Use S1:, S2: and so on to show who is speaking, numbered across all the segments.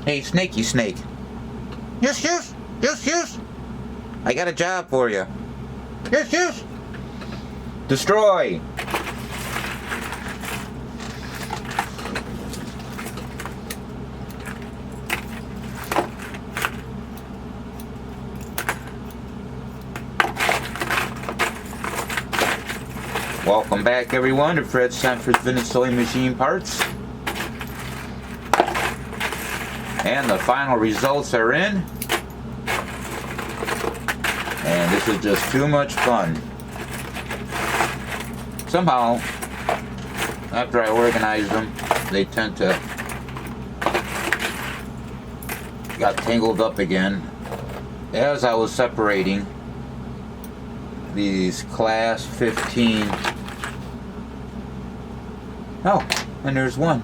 S1: Hey, Snakey Snake. Yes. I got a job for you. Yes. Destroy. Welcome back, everyone, to Fred's Sanford's Vintage Sewing Machine Parts. And the final results are in. And this is just too much fun. Somehow, after I organize them, they tend to got tangled up again as I was separating these class 15. Oh, and there's one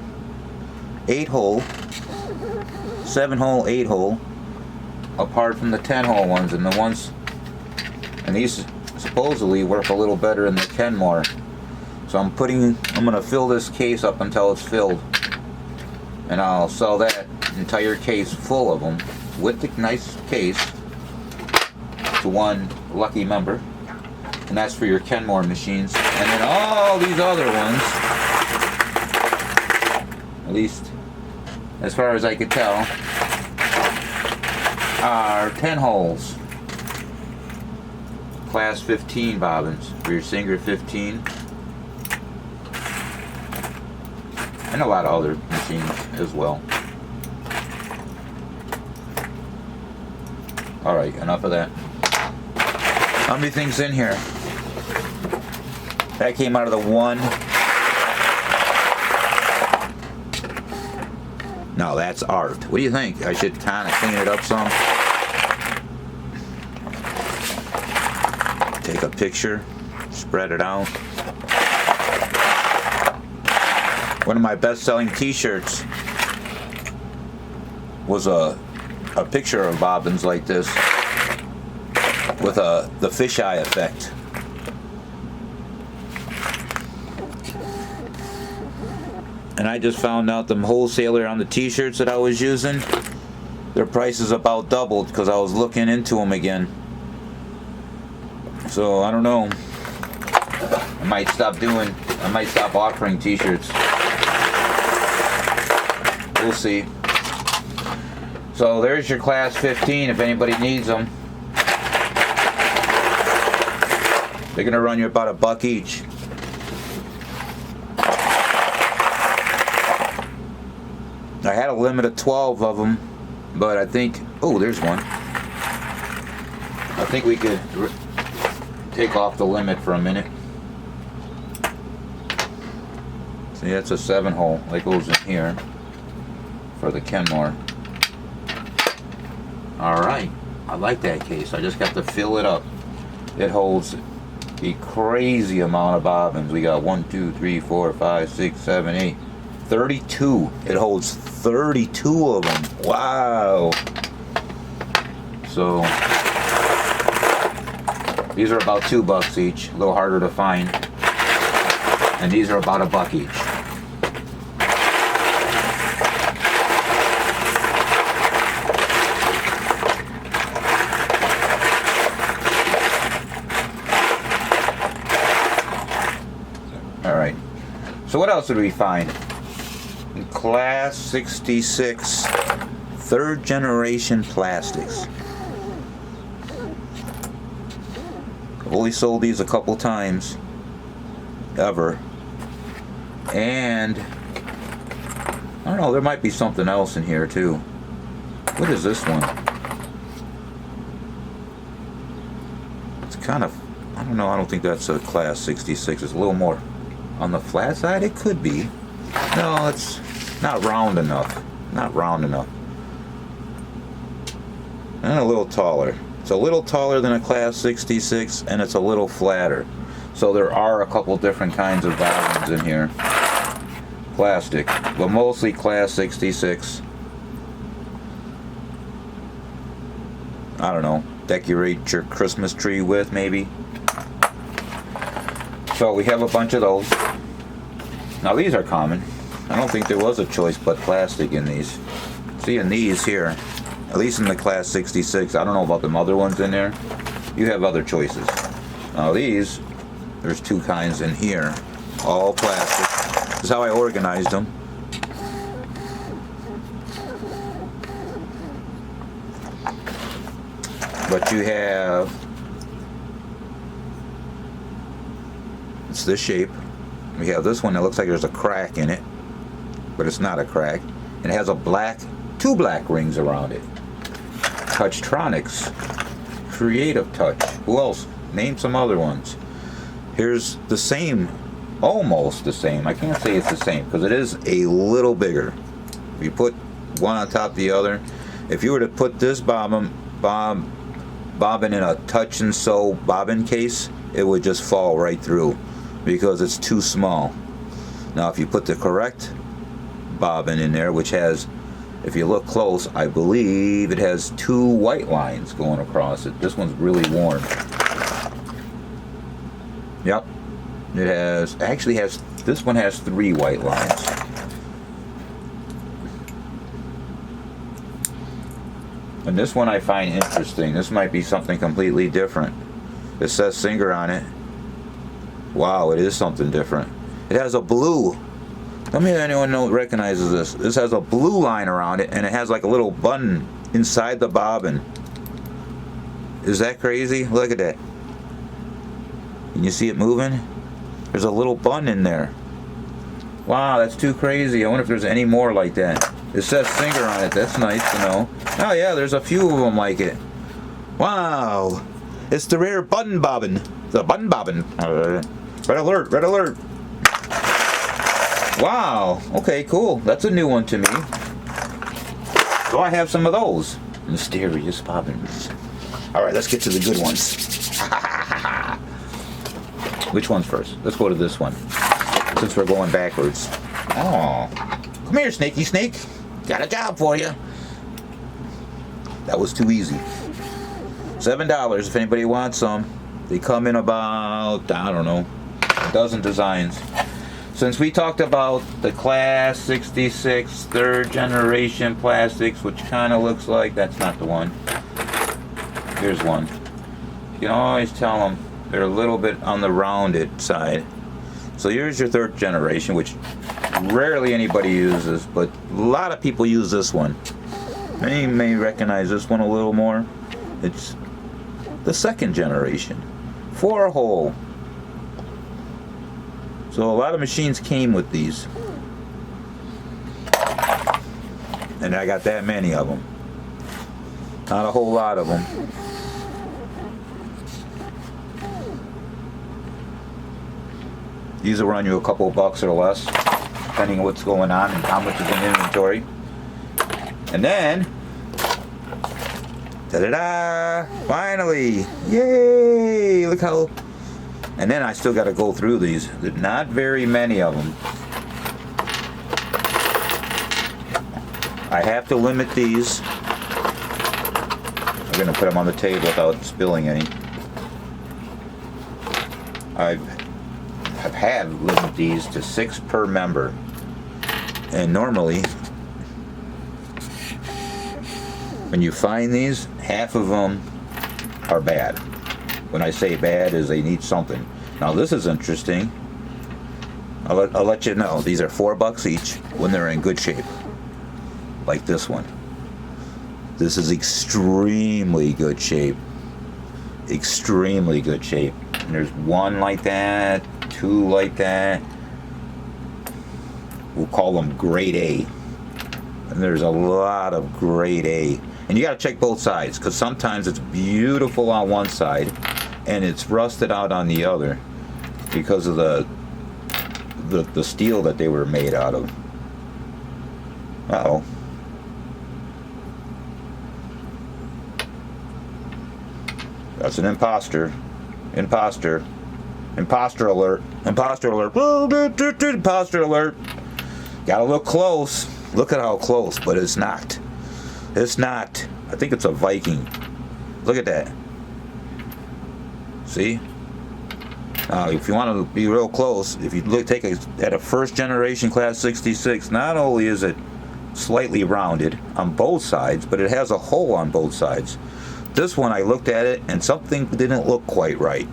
S1: 8-hole, 7-hole, 8-hole, apart from the 10-hole ones, and the ones, and these supposedly work a little better in the Kenmore. So I'm gonna fill this case up until it's filled, and I'll sell that entire case full of them with the nice case to one lucky member, and that's for your Kenmore machines. And then all these other ones, at least as far as I could tell, are 10 holes, class 15 bobbins for your Singer 15, and a lot of other machines as well. Alright, enough of that. How many things in here? That came out of the one. No, that's art. What do you think? I should kind of clean it up some. Take a picture, spread it out. One of my best-selling t-shirts was a picture of bobbins like this with the fisheye effect. And I just found out the wholesaler on the t-shirts that I was using, their prices about doubled because I was looking into them again. So I don't know. I might stop offering t-shirts. We'll see. So there's your class 15 if anybody needs them. They're gonna run you about $1 each. I had a limit of 12 of them, but I think, oh, there's one. I think we could take off the limit for a minute. See, that's a 7-hole that goes in here for the Kenmore. Alright, I like that case. I just got to fill it up. It holds a crazy amount of bobbins. We got 1, 2, 3, 4, 5, 6, 7, 8, 32. It holds 32 of them. Wow. So these are about $2 each, a little harder to find. And these are about $1 each. Alright, so what else did we find? In class 66, 3rd generation plastics. I've only sold these a couple times, ever. And, I don't know, there might be something else in here too. What is this one? It's kind of, I don't know, I don't think that's a class 66. It's a little more on the flat side. It could be. No, it's not round enough. Not round enough. And a little taller. It's a little taller than a class 66, and it's a little flatter. So there are a couple different kinds of bobbins in here. Plastic, but mostly class 66. I don't know. Decorate your Christmas tree with, maybe. So we have a bunch of those. Now these are common. I don't think there was a choice but plastic in these. See, in these here, at least in the class 66, I don't know about them other ones in there. You have other choices. Now these, there's two kinds in here, all plastic. This is how I organized them. But you have, it's this shape. We have this one that looks like there's a crack in it, but it's not a crack. And it has a black, two black rings around it. Touchtronics, Creative Touch. Who else? Name some other ones. Here's the same, almost the same. I can't say it's the same because it is a little bigger. If you put one on top of the other, if you were to put this bobbin in a touch and sew bobbin case, it would just fall right through because it's too small. Now if you put the correct bobbin in there, which has, if you look close, I believe it has two white lines going across it. This one's really worn. Yep, it has, actually has, this one has three white lines. And this one I find interesting. This might be something completely different. It says Singer on it. Wow, it is something different. It has a blue. Tell me if anyone recognizes this. This has a blue line around it, and it has like a little button inside the bobbin. Is that crazy? Look at that. Can you see it moving? There's a little button in there. Wow, that's too crazy. I wonder if there's any more like that. It says Singer on it. That's nice to know. Oh yeah, there's a few of them like it. Wow. It's the rare button bobbin. The button bobbin. Red alert, red alert. Wow. Okay, cool. That's a new one to me. So I have some of those. Mysterious bobbins. Alright, let's get to the good ones. Which one's first? Let's go to this one, since we're going backwards. Oh. Come here, Snaky Snake. Got a job for you. That was too easy. $7 if anybody wants some. They come in about, I don't know, a dozen designs. Since we talked about the class 66 third generation plastics, which kind of looks like, that's not the one. Here's one. You can always tell them they're a little bit on the rounded side. So here's your third generation, which rarely anybody uses, but a lot of people use this one. Many may recognize this one a little more. It's the second generation. 4-hole. So a lot of machines came with these. And I got that many of them. Not a whole lot of them. These will run you a couple of bucks or less, depending on what's going on and how much is in inventory. And then, ta-da-da! Finally! Yay! Look how... And then I still got to go through these. There's not very many of them. I have to limit these. I'm going to put them on the table without spilling any. I've had limit these to 6 per member. And normally, when you find these, half of them are bad. When I say bad, is they need something. Now this is interesting. I'll let you know. These are $4 each when they're in good shape. Like this one. This is extremely good shape. Extremely good shape. And there's one like that, 2 like that. We'll call them grade A. And there's a lot of grade A. And you got to check both sides, because sometimes it's beautiful on one side and it's rusted out on the other because of the steel that they were made out of. Uh-oh. That's an imposter. Imposter. Imposter alert. Imposter alert. Imposter alert. Gotta look close. Look at how close, but it's not. It's not. I think it's a Viking. Look at that. See? Now, if you want to be real close, if you look, take at a first generation class 66, not only is it slightly rounded on both sides, but it has a hole on both sides. This one, I looked at it and something didn't look quite right.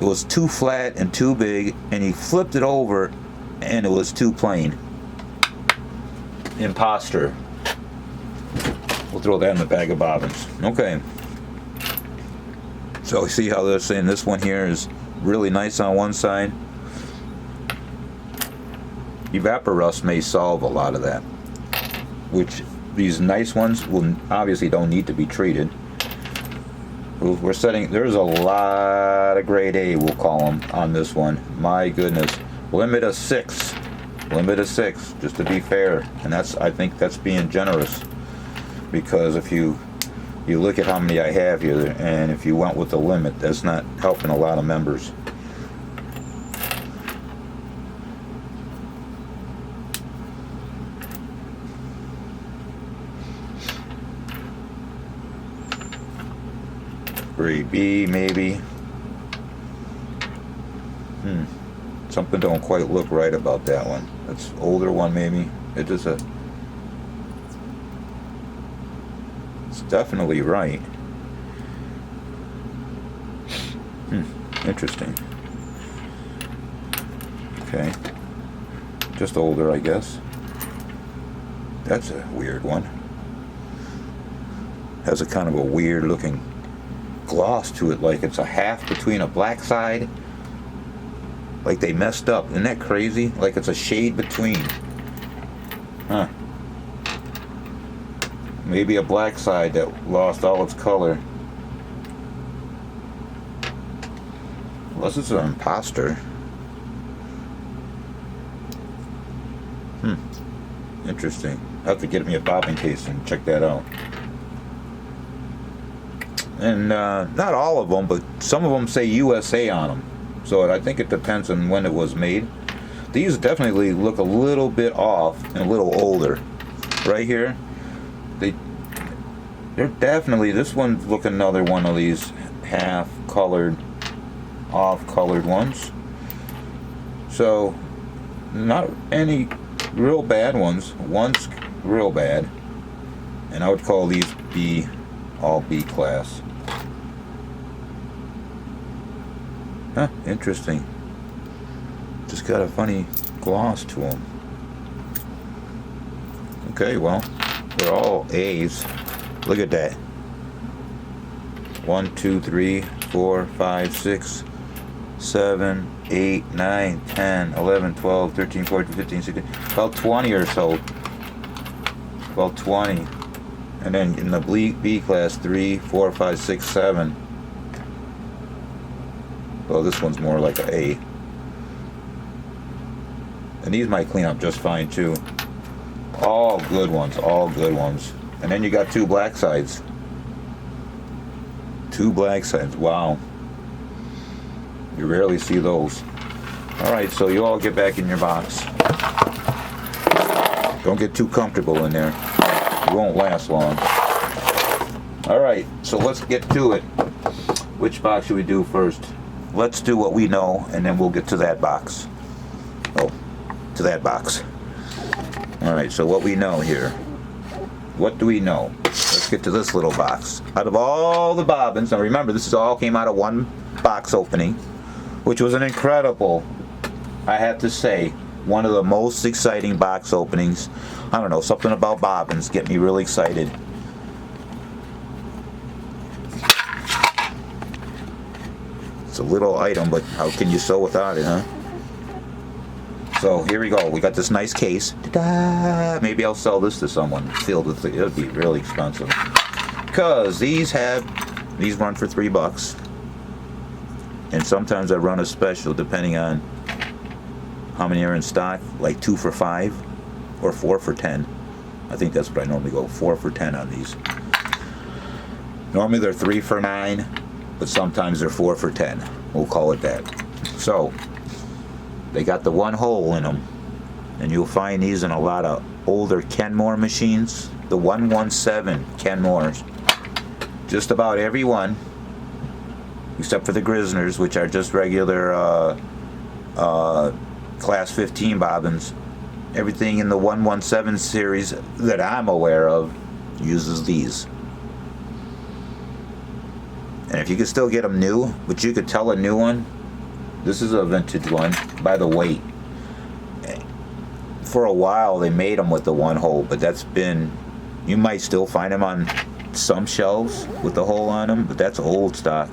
S1: It was too flat and too big, and he flipped it over and it was too plain. Imposter. We'll throw that in the bag of bobbins. Okay. So see how they're saying this one here is really nice on one side. Evaporust may solve a lot of that, which these nice ones will obviously don't need to be treated. We're setting, there's a lot of grade A, we'll call them, on this one. My goodness. Limit of 6. Limit of 6, just to be fair. And that's, I think that's being generous, because if you look at how many I have here, and if you went with the limit, that's not helping a lot of members. Grade B, maybe. Something don't quite look right about that one. That's older one, maybe. It's definitely right. Interesting. Okay. Just older, I guess. That's a weird one. Has a kind of a weird looking gloss to it, like it's a half between a black side, like they messed up. Isn't that crazy? Like it's a shade between. Maybe a black side that lost all its color. Unless it's an imposter. Interesting. I have to get me a bobbin case and check that out. And not all of them, but some of them say USA on them. So I think it depends on when it was made. These definitely look a little bit off and a little older. Right here, they're definitely, this one's looking another one of these half colored, off colored ones. So not any real bad ones. One's real bad, and I would call these B, all B class. Interesting. Just got a funny gloss to them. Okay, well, they're all A's. Look at that. 1, 2, 3, 4, 5, 6, 7, 8, 9, 10, 11, 12, 13, 14, 15, 16, about 20 or so. About 20. And then in the B class, 3, 4, 5, 6, 7. Well, this one's more like an A. And these might clean up just fine too. All good ones, all good ones. And then you got 2 black sides. 2 black sides, wow. You rarely see those. Alright, so you all get back in your box. Don't get too comfortable in there. It won't last long. Alright, so let's get to it. Which box should we do first? Let's do what we know, and then we'll get to that box. Oh, to that box. Alright, so what we know here. What do we know? Let's get to this little box. Out of all the bobbins, now remember, this all came out of one box opening, which was an incredible, I have to say, one of the most exciting box openings. I don't know, something about bobbins get me really excited. It's a little item, but how can you sew without it, huh? So here we go. We got this nice case. Ta-da! Maybe I'll sell this to someone filled with it. It'll be really expensive. Because these run for $3. And sometimes I run a special depending on how many are in stock, like 2 for $5 or 4 for $10. I think that's what I normally go, 4 for $10 on these. Normally they're 3 for $9, but sometimes they're 4 for $10. We'll call it that. So they got the one hole in them, and you'll find these in a lot of older Kenmore machines. The 117 Kenmores. Just about every one, except for the Grisners, which are just regular class 15 bobbins. Everything in the 117 series that I'm aware of uses these. And if you could still get them new, but you could tell a new one, this is a vintage one by the weight. For a while they made them with the one hole, but that's been, you might still find them on some shelves with the hole on them, but that's old stock.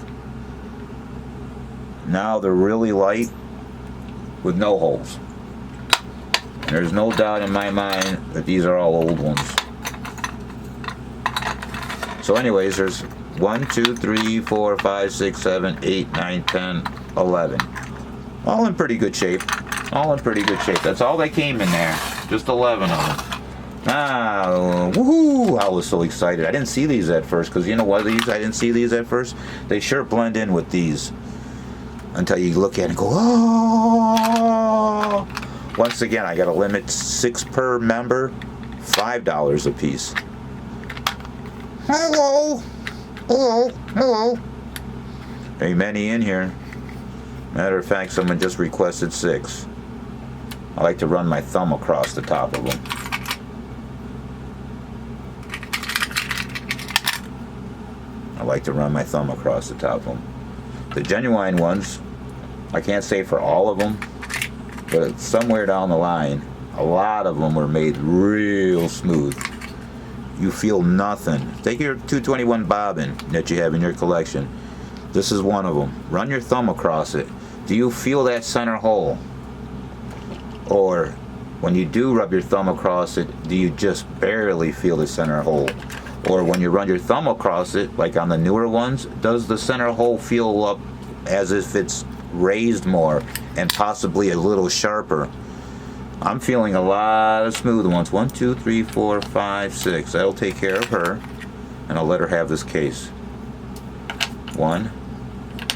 S1: Now they're really light with no holes. There's no doubt in my mind that these are all old ones. So anyways, there's 1, 2, 3, 4, 5, 6, 7, 8, 9, 10, 11. All in pretty good shape. All in pretty good shape. That's all they came in there. Just 11 of them. Ah, woohoo! I was so excited. I didn't see these at first, because you know what, these, I didn't see these at first. They sure blend in with these. Until you look at it and go, oh! Once again, I got to limit 6 per member, $5 a piece. Hello! Hello! Hello! There ain't many in here. Matter of fact, someone just requested 6. I like to run my thumb across the top of them. I like to run my thumb across the top of them. The genuine ones, I can't say for all of them, but somewhere down the line, a lot of them were made real smooth. You feel nothing. Take your 221 bobbin that you have in your collection. This is one of them. Run your thumb across it. Do you feel that center hole? Or when you do rub your thumb across it, do you just barely feel the center hole? Or when you run your thumb across it, like on the newer ones, does the center hole feel up as if it's raised more and possibly a little sharper? I'm feeling a lot of smooth ones. 1, 2, 3, 4, 5, 6. That'll take care of her, and I'll let her have this case. 1,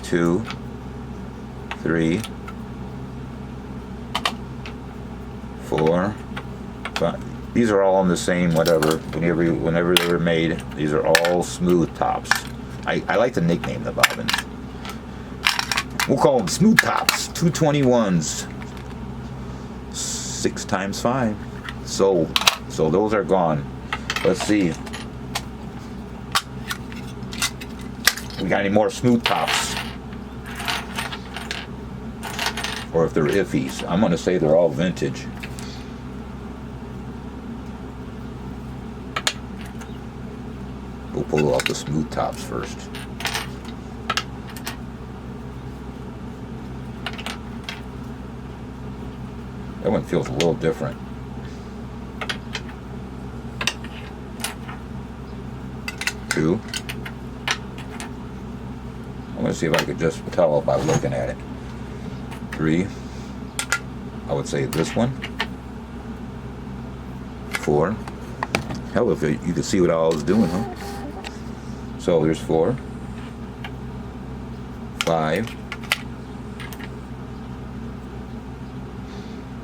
S1: 2, 3, 4, 5. These are all in the same whatever. Whenever they were made, these are all smooth tops. I like to nickname the bobbins. We'll call them smooth tops. 221s. 6 times 5. So those are gone. Let's see. We got any more smooth tops? Or if they're iffies. I'm going to say they're all vintage. We'll pull off the smooth tops first. That one feels a little different. 2. I'm going to see if I could just tell by looking at it. 3. I would say this one. 4. Hell, if you could see what I was doing, huh? So there's 4. 5.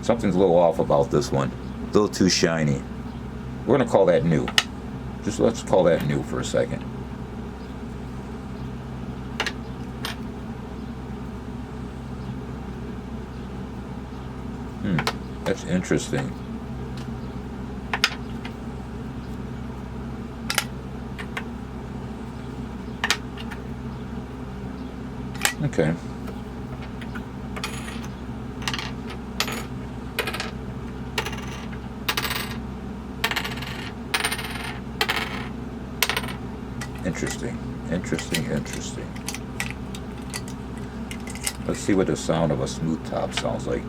S1: Something's a little off about this one. A little too shiny. We're going to call that new. Just let's call that new for a second. That's interesting. Okay. Interesting. Let's see what the sound of a smooth top sounds like.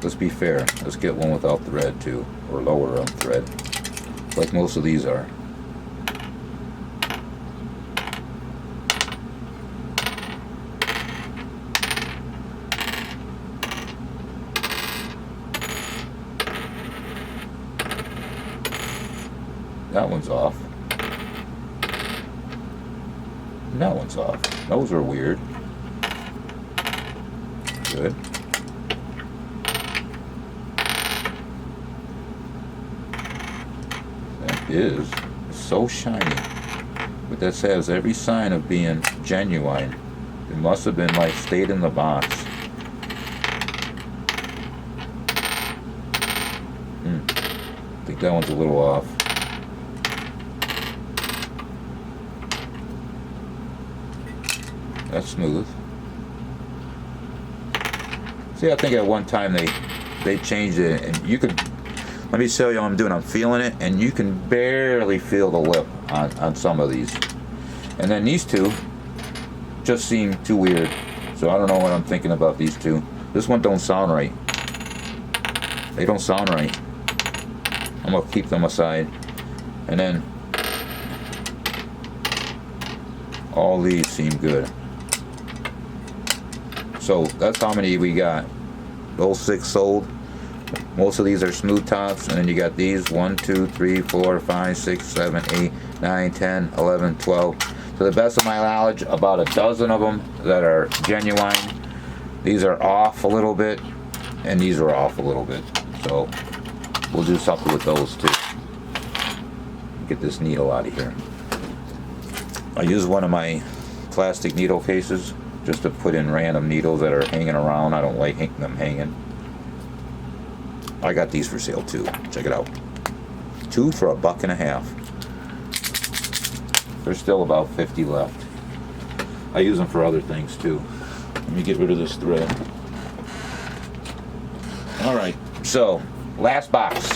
S1: Let's be fair. Let's get one without thread too, or lower on thread, like most of these are. That one's off. That one's off. Those are weird. Good. That is so shiny. But this has every sign of being genuine. It must have been like stayed in the box. think that one's a little off. That's smooth. See, I think at one time they changed it, and you could, let me show you what I'm doing. I'm feeling it, and you can barely feel the lip on some of these. And then these two just seem too weird. So I don't know what I'm thinking about these two. This one don't sound right. They don't sound right. I'm gonna keep them aside. And then all these seem good. So that's how many we got. Those 6 sold. Most of these are smooth tops, and then you got these 1, 2, 3, 4, 5, 6, 7, 8, 9, 10, 11, 12. To the best of my knowledge, about a dozen of them that are genuine. These are off a little bit, and these are off a little bit. So we'll do something with those too. Get this needle out of here. I use one of my plastic needle cases just to put in random needles that are hanging around. I don't like them hanging. I got these for sale too. Check it out. 2 for $1.50. There's still about 50 left. I use them for other things too. Let me get rid of this thread. Alright, so last box.